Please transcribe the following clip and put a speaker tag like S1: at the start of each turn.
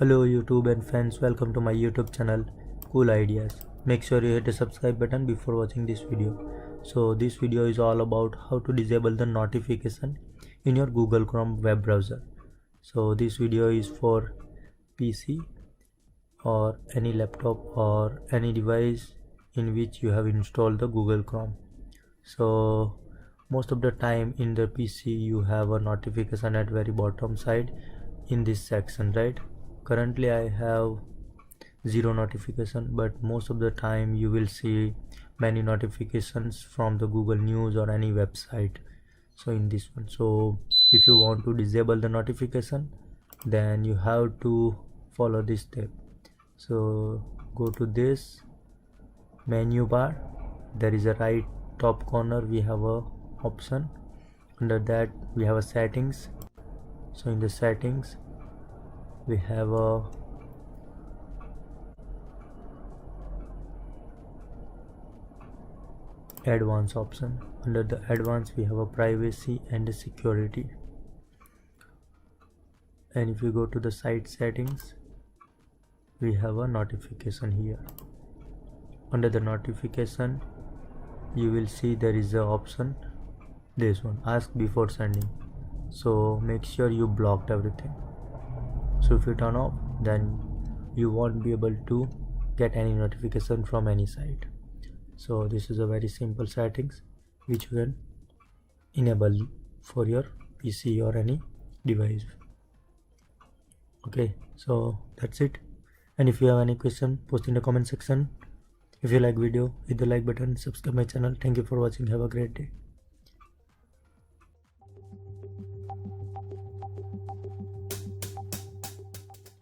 S1: Hello YouTube and fans, welcome to my YouTube channel Cool Ideas. Make sure you hit the subscribe button before watching this video. So this video is all about how to disable the notification in your Google Chrome web browser. So this video is for PC or any laptop or any device in which you have installed the Google Chrome. So most of the time in the PC you have a notification at very bottom side in this section, right? Currently I have zero notification, but most of the time you will see many notifications from the Google News or any website. So in this one, so if you want to disable the notification, then you have to follow this step. So go to this menu bar, there is a right top corner, we have a option. Under that we have a settings. So in the settings we have a advanced option. Under the advanced we have a privacy and a security. And if you go to the site settings, we have a notification here. Under the notification you will see there is a option, this one, ask before sending. So make sure you blocked everything. So if you turn off, then you won't be able to get any notification from any site. So this is a very simple settings which you can enable for your PC or any device. Okay, so that's it. And if you have any question, post in the comment section. If you like video, hit the like button, subscribe my channel. Thank you for watching. Have a great day.